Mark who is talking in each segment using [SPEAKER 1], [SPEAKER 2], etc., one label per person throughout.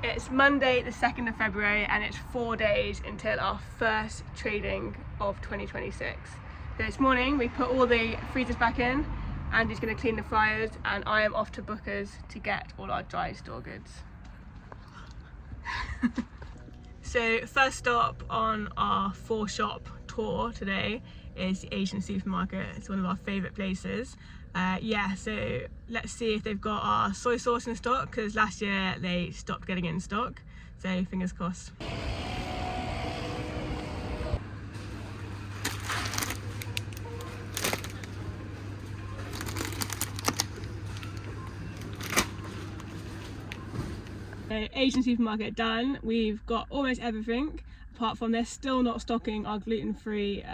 [SPEAKER 1] It's Monday the 2nd of February and it's 4 days until our first trading of 2026. So this morning we put all the freezers back in, Andy's going to clean the fryers, and I am off to Booker's to get all our dry store goods. So first stop on our 4-shop tour today is the Asian supermarket. It's one of our favourite places. So let's see if they've got our soy sauce in stock, because last year they stopped getting it in stock, so fingers crossed. So Asian supermarket done. We've got almost everything, apart from they're still not stocking our gluten-free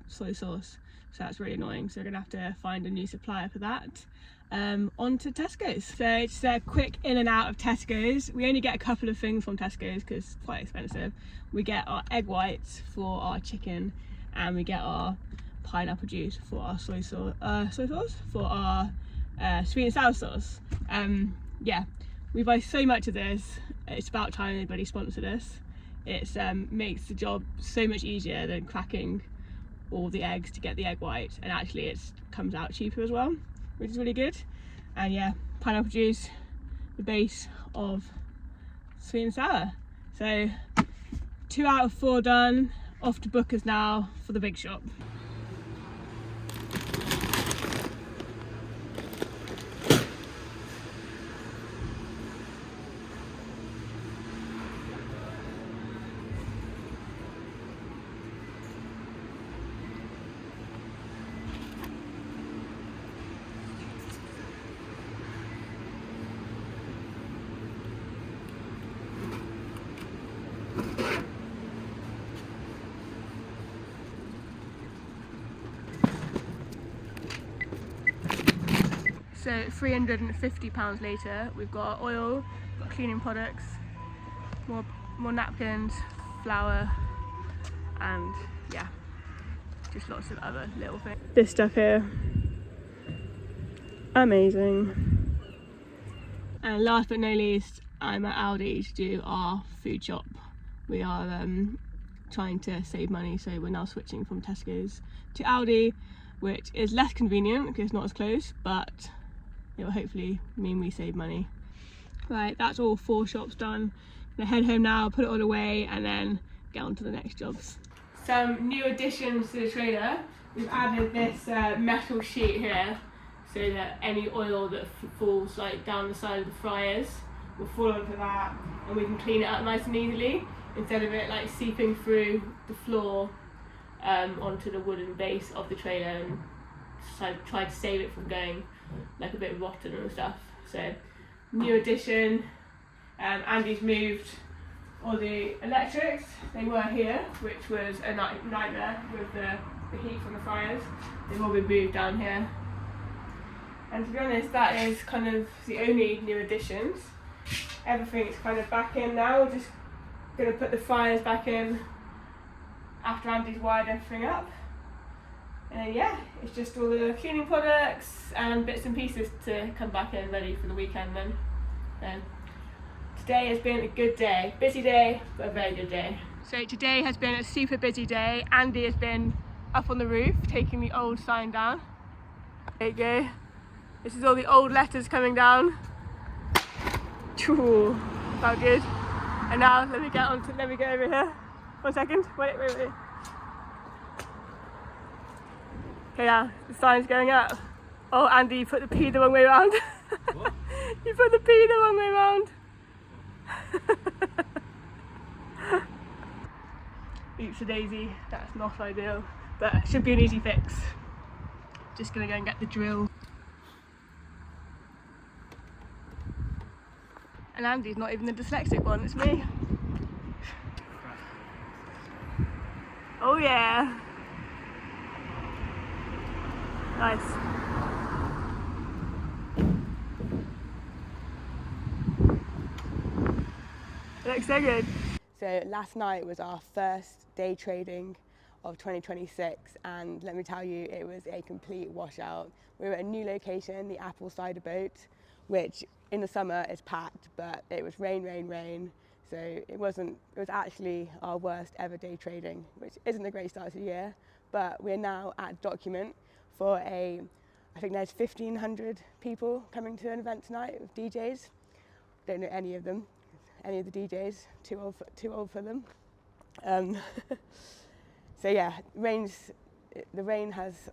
[SPEAKER 1] soy sauce, so that's really annoying. So we're gonna have to find a new supplier for that. On to Tesco's. So just a quick in and out of Tesco's. We only get a couple of things from Tesco's because it's quite expensive. We get our egg whites for our chicken, and we get our pineapple juice for our soy sauce for our sweet and sour sauce. We buy so much of this, it's about time anybody sponsored us. It makes the job so much easier than cracking all the eggs to get the egg white, and actually it comes out cheaper as well, which is really good. And yeah, pineapple juice, the base of sweet and sour. So 2 out of 4 done, off to Booker's now for the big shop. So £350 later, we've got our oil, got cleaning products, more napkins, flour, and yeah, just lots of other little things. This stuff here, amazing. And last but no least, I'm at Aldi to do our food shop. We are trying to save money, so we're now switching from Tesco's to Aldi, which is less convenient because it's not as close, but it will hopefully mean we save money. Right, that's all 4 shops done. I'm gonna head home now, put it all away, and then get on to the next jobs. Some new additions to the trailer. We've added this metal sheet here, so that any oil that falls like down the side of the fryers will fall onto that, and we can clean it up nice and easily, instead of it like seeping through the floor onto the wooden base of the trailer, and try to save it from going like a bit rotten and stuff. So new addition. Andy's moved all the electrics. They were here, which was a nightmare with the heat from the fryers. They've all been moved down here, and to be honest, that is kind of the only new additions. Everything's kind of back in now. We're just gonna put the fryers back in after Andy's wired everything up. And yeah, it's just all the cleaning products and bits and pieces to come back in ready for the weekend then. Today has been a good day. Busy day, but a very good day. So today has been a super busy day. Andy has been up on the roof taking the old sign down. There you go. This is all the old letters coming down. Ooh, felt good. And now let me go over here. 1 second. Wait. Okay, now the sign's going up. Oh, Andy, you put the P the wrong way around. What? You put the P the wrong way around. Oops a daisy, that's not ideal, but it should be an easy fix. Just gonna go and get the drill. And Andy's not even the dyslexic one, it's me. Oh yeah. Nice. It looks so good. So last night was our first day trading of 2026, and let me tell you, it was a complete washout. We were at a new location, the Apple Cider Boat. which in the summer is packed, but it was rain. So it was actually our worst ever day trading, which isn't a great start to the year, but we're now at document for I think there's 1,500 people coming to an event tonight with DJs. Don't know any of them, any of the DJs, too old for them. So yeah, the rain has,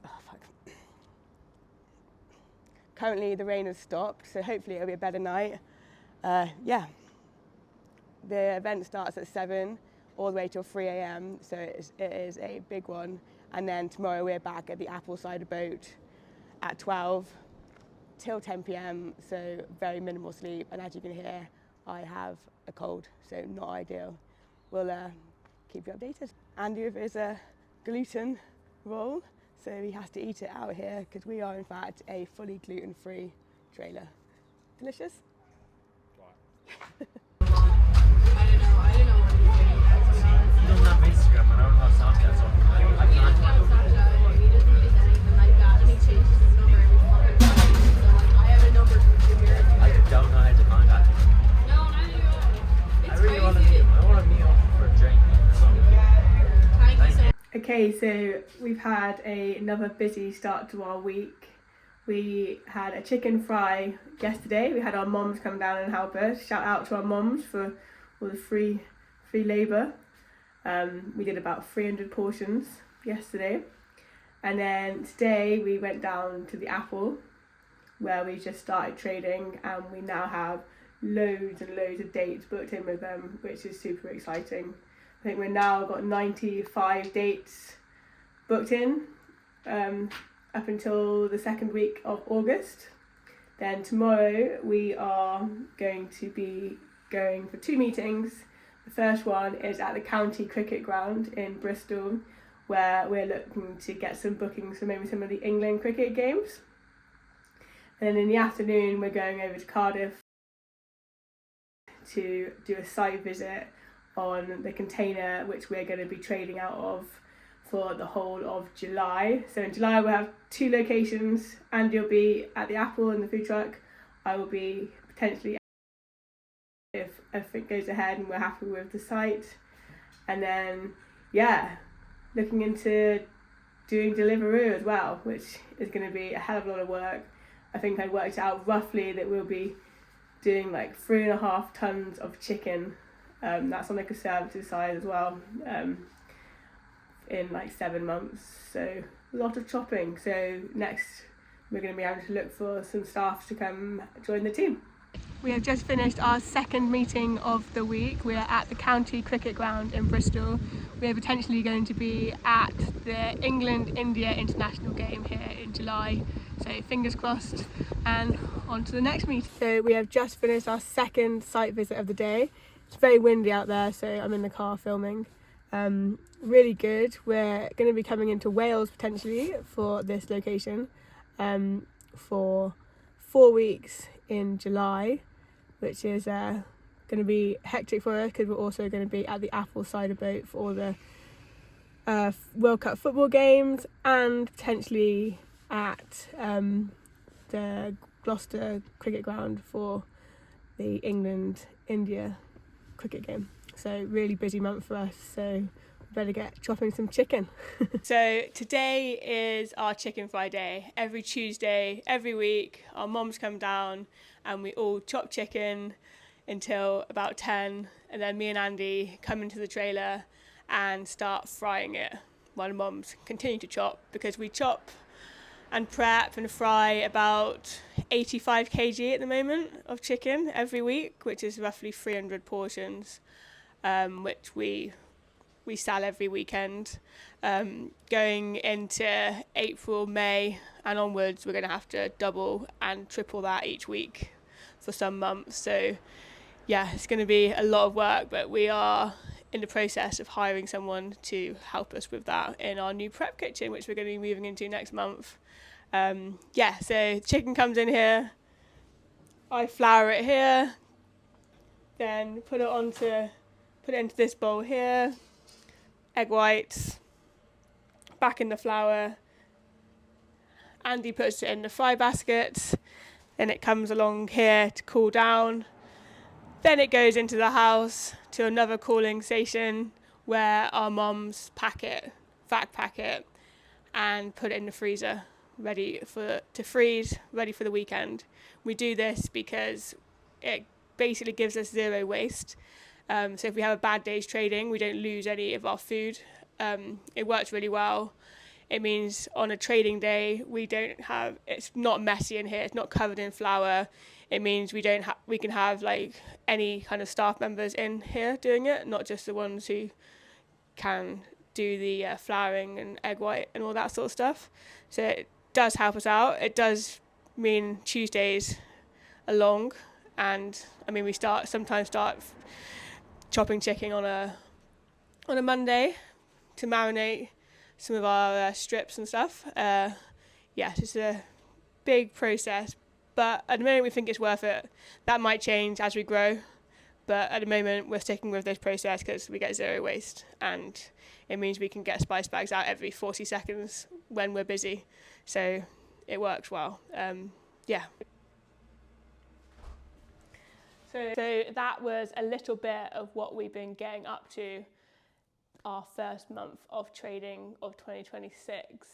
[SPEAKER 1] currently the rain has stopped, so hopefully it'll be a better night. Yeah, the event starts at 7 all the way till 3 a.m, so it is a big one. And then tomorrow we're back at the Apple cider boat at 12 till 10 p.m, so very minimal sleep. And as you can hear, I have a cold, so not ideal. We'll keep you updated. Andy is a gluten roll, so he has to eat it out here because we are in fact a fully gluten-free trailer. Delicious?
[SPEAKER 2] Right. I don't know what he's doing. He doesn't have Instagram, and I don't have Snapchat, so I can't.
[SPEAKER 3] He doesn't have Snapchat, he doesn't use anything like that, and he changes his number every fucking time. So like, I have a number from here.
[SPEAKER 2] I don't know how to contact him.
[SPEAKER 3] No, neither do I. It's
[SPEAKER 2] I really want to
[SPEAKER 3] crazy.
[SPEAKER 2] meet him. I want to meet him for a drink or something.
[SPEAKER 3] Thank you so much.
[SPEAKER 1] Okay, so we've had another busy start to our week. We had a chicken fry yesterday. We had our moms come down and help us. Shout out to our moms for all the free labour. We did about 300 portions yesterday. And then today we went down to the Apple where we just started trading, and we now have loads and loads of dates booked in with them, which is super exciting. I think we've now got 95 dates booked in up until the second week of August. Then tomorrow we are going to be going for 2 meetings. The first one is at the county cricket ground in Bristol, where we're looking to get some bookings for maybe some of the England cricket games. And then in the afternoon we're going over to Cardiff to do a site visit on the container which we're going to be trading out of for the whole of July. So in July we'll have 2 locations. Andy will be at the Apple and the food truck. I will be potentially, if everything goes ahead and we're happy with the site. And then yeah, looking into doing Deliveroo as well, which is going to be a hell of a lot of work. I think I worked out roughly that we'll be doing like 3.5 tons of chicken. That's on the conservative side as well, in like 7 months. So a lot of chopping. So next we're going to be able to look for some staff to come join the team. We have just finished our second meeting of the week. We are at the county cricket ground in Bristol. We are potentially going to be at the England-India international game here in July. So fingers crossed, and on to the next meeting. So we have just finished our second site visit of the day. It's very windy out there, so I'm in the car filming. Really good. We're going to be coming into Wales potentially for this location for 4 weeks in July, which is going to be hectic for us because we're also going to be at the Apple cider boat for all the World Cup football games, and potentially at the Gloucester cricket ground for the England-India cricket game. So really busy month for us, so we better get chopping some chicken. So today is our chicken fry day. Every Tuesday, every week, our moms come down and we all chop chicken until about 10, and then me and Andy come into the trailer and start frying it while the moms continue to chop, because we chop and prep and fry about 85 kg at the moment of chicken every week, which is roughly 300 portions, which we sell every weekend. Going into April, May and onwards, we're going to have to double and triple that each week for some months. So yeah, it's going to be a lot of work, but we are in the process of hiring someone to help us with that in our new prep kitchen, which we're going to be moving into next month. So chicken comes in here, I flour it here, then put it into this bowl here, egg whites, back in the flour. Andy puts it in the fry basket, then it comes along here to cool down, then it goes into the house to another cooling station where our mums vac pack it and put it in the freezer to freeze, ready for the weekend. We do this because it basically gives us zero waste. So if we have a bad day's trading, we don't lose any of our food. It works really well. It means on a trading day, it's not messy in here, it's not covered in flour. It means we can have like any kind of staff members in here doing it, not just the ones who can do the flouring and egg white and all that sort of stuff. So it does help us out. It does mean Tuesdays are long, and I mean we sometimes start chopping chicken on a Monday to marinate some of our strips and stuff. It's a big process, but at the moment we think it's worth it. That might change as we grow, but at the moment we're sticking with this process because we get zero waste, and it means we can get spice bags out every 40 seconds when we're busy. So it works well. So that was a little bit of what we've been getting up to our first month of trading of 2026.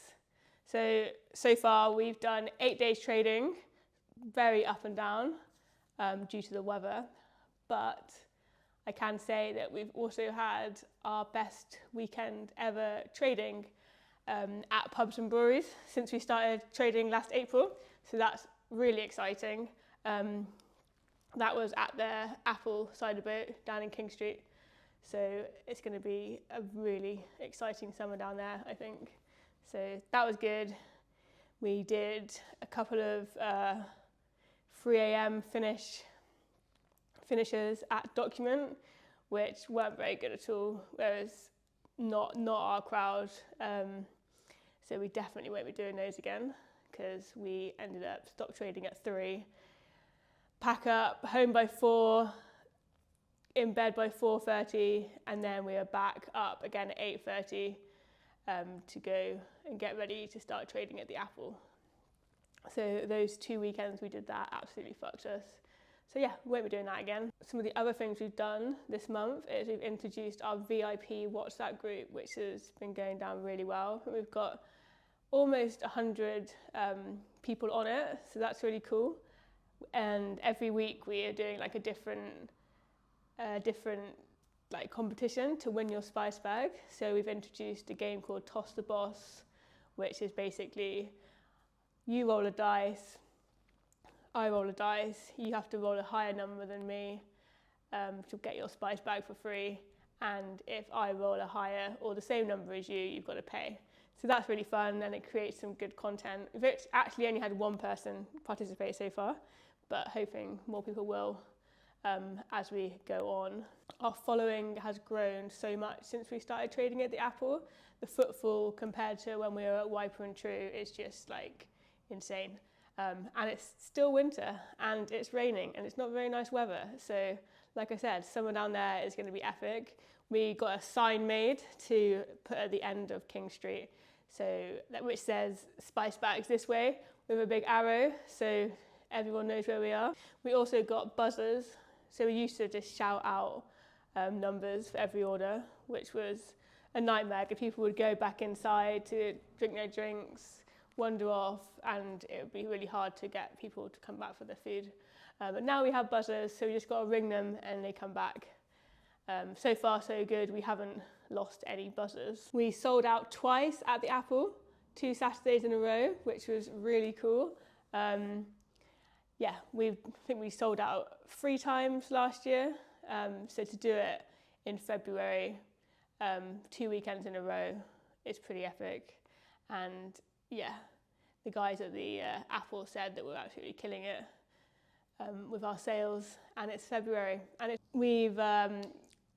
[SPEAKER 1] So far we've done 8 days trading, very up and down due to the weather, but I can say that we've also had our best weekend ever trading at pubs and breweries since we started trading last April. So that's really exciting. That was at the Apple cider boat down in King Street. So it's going to be a really exciting summer down there, I think. So that was good. We did a couple of 3 a.m. finishes at Document, which weren't very good at all, whereas not our crowd. So we definitely won't be doing those again because we ended up stop trading at 3, pack up, home by 4, in bed by 4:30, and then we are back up again at 8:30 to go and get ready to start trading at the Apple. So those 2 weekends we did that absolutely fucked us. So yeah, we won't be doing that again. Some of the other things we've done this month is we've introduced our VIP WhatsApp group, which has been going down really well. We've got almost 100 people on it, so that's really cool. And every week we are doing like a different like competition to win your spice bag. So we've introduced a game called Toss the Boss, which is basically you roll a dice, I roll a dice, you have to roll a higher number than me to get your spice bag for free, and if I roll a higher or the same number as you, you've got to pay. So that's really fun, and it creates some good content. We've actually only had one person participate so far, but hoping more people will as we go on. Our following has grown so much since we started trading at the Apple. The footfall compared to when we were at Wiper and True is just like insane. And it's still winter and it's raining and it's not very nice weather. So like I said, summer down there is going to be epic. We got a sign made to put at the end of King Street, which says spice bags this way with a big arrow, so everyone knows where we are. We also got buzzers. So we used to just shout out numbers for every order, which was a nightmare. People would go back inside to drink their drinks, wander off, and it would be really hard to get people to come back for their food. But now we have buzzers, so we just got to ring them and they come back. So far so good, we haven't lost any buzzers. We sold out twice at the Apple, 2 Saturdays in a row, which was really cool. I think we sold out 3 times last year. So to do it in February, 2 weekends in a row, is pretty epic. And yeah, the guys at the Apple said that we're absolutely killing it with our sales. And it's February, and we've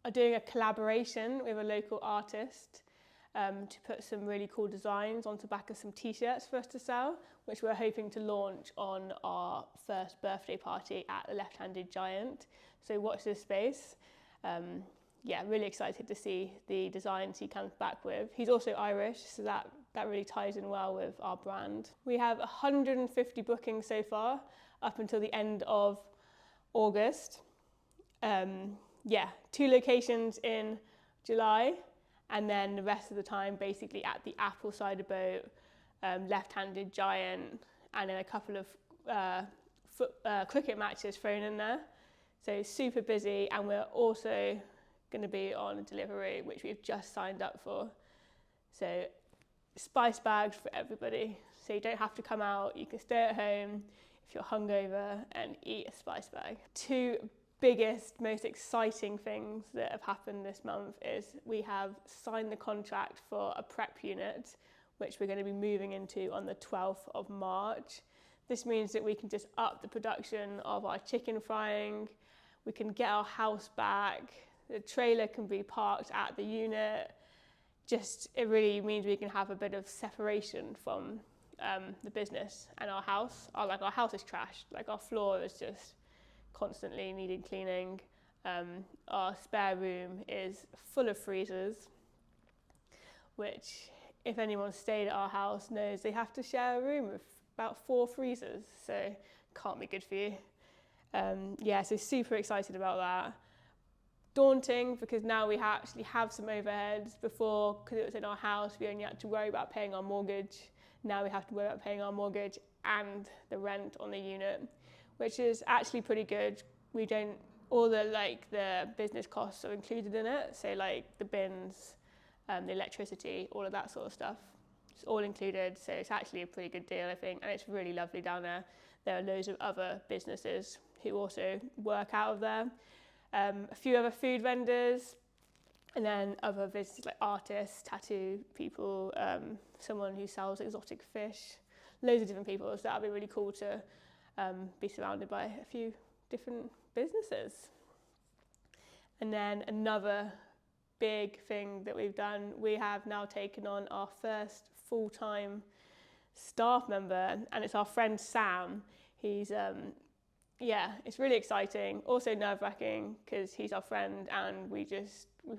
[SPEAKER 1] are doing a collaboration with a local artist to put some really cool designs onto the back of some t-shirts for us to sell, which we're hoping to launch on our first birthday party at the Left-Handed Giant. So watch this space. Really excited to see the designs he comes back with. He's also Irish, so that really ties in well with our brand. We have 150 bookings so far. up until the end of August. 2 locations in July, and then the rest of the time basically at the Apple cider boat, Left-Handed Giant, and then a couple of cricket matches thrown in there. So super busy, and we're also going to be on a delivery, which we've just signed up for. So spice bags for everybody. So you don't have to come out, you can stay at home if you're hungover and eat a spice bag. 2 biggest, most exciting things that have happened this month is we have signed the contract for a prep unit, which we're going to be moving into on the 12th of March. This means that we can just up the production of our chicken frying, we can get our house back, the trailer can be parked at the unit. It really means we can have a bit of separation from the business and our house. Our house is trashed, like our floor is just constantly needing cleaning. Our spare room is full of freezers, which if anyone stayed at our house knows they have to share a room with about 4 freezers, so can't be good for you. So super excited about that. Daunting because now we actually have some overheads. Before, because it was in our house, we only had to worry about paying our mortgage. Now we have to worry about paying our mortgage and the rent on the unit, which is actually pretty good. All the business costs are included in it, so like the bins, the electricity, all of that sort of stuff. It's all included, so it's actually a pretty good deal, I think, and it's really lovely down there. There are loads of other businesses who also work out of there. A few other food vendors, and then other businesses like artists, tattoo people, someone who sells exotic fish, loads of different people. So that'd be really cool to be surrounded by a few different businesses. And then another big thing that we've done, we have now taken on our first full-time staff member, and it's our friend Sam. He's it's really exciting, also nerve-wracking because he's our friend and we've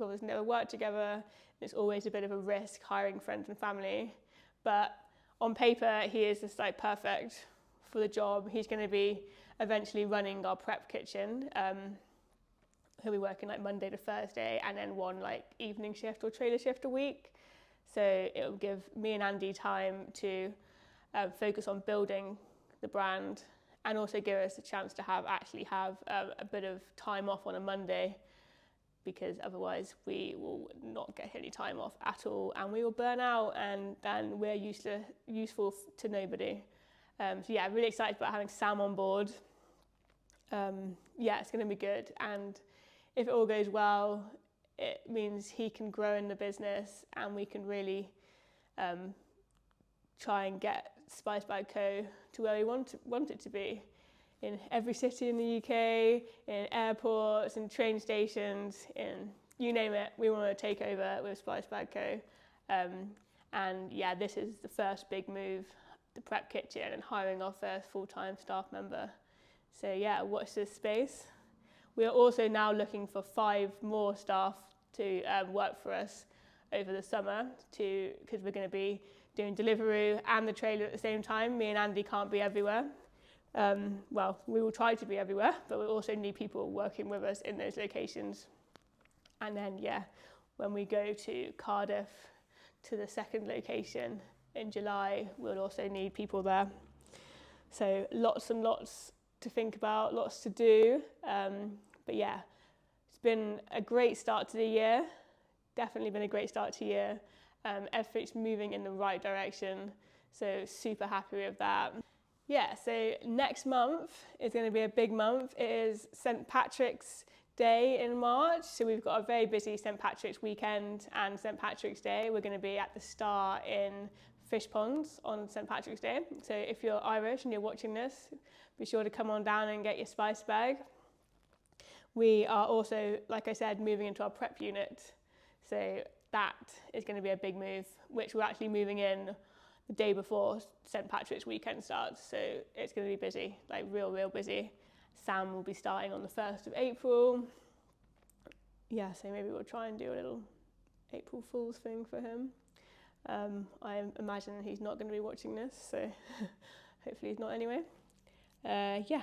[SPEAKER 1] always never worked together. It's always a bit of a risk hiring friends and family, but on paper he is just like perfect for the job. He's going to be eventually running our prep kitchen. He'll be working like Monday to Thursday and then one like evening shift or trailer shift a week. So it'll give me and Andy time to focus on building the brand, and also give us a chance to have a bit of time off on a Monday, because otherwise we will not get any time off at all and we will burn out and then we're useful to nobody. Really excited about having Sam on board. It's going to be good, and if it all goes well, it means he can grow in the business and we can really try and get Spice Bag Co to where we want it to be, in every city in the UK, in airports, in train stations, in you name it. We want to take over with Spice Bag Co. This is the first big move, the prep kitchen and hiring our first full-time staff member. So watch this space. We are also now looking for 5 more staff to work for us over the summer, because we're going to be doing Deliveroo and the trailer at the same time. Me and Andy can't be everywhere. We will try to be everywhere, but we also need people working with us in those locations. And then, when we go to Cardiff, to the second location in July, we'll also need people there. So lots and lots to think about, lots to do. It's been a great start to the year. Definitely been a great start to the year. Everything's moving in the right direction, so super happy with that. So next month is going to be a big month. It is St. Patrick's Day in March, so we've got a very busy St. Patrick's weekend and St. Patrick's Day. We're going to be at the Star in Fish Ponds on St. Patrick's Day. So if you're Irish and you're watching this, be sure to come on down and get your spice bag. We are also, like I said, moving into our prep unit. So that is going to be a big move, which we're actually moving in the day before St. Patrick's weekend starts. So it's going to be busy, like real busy. Sam will be starting on the 1st of April. So maybe we'll try and do a little April Fool's thing for him. I imagine he's not going to be watching this, so hopefully he's not anyway. Yeah,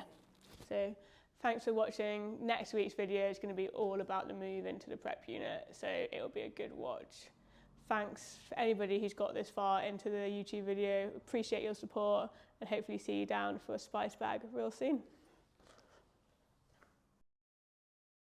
[SPEAKER 1] so thanks for watching. Next week's video is going to be all about the move into the prep unit, so it'll be a good watch. Thanks for anybody who's got this far into the YouTube video. Appreciate your support and hopefully see you down for a spice bag real soon.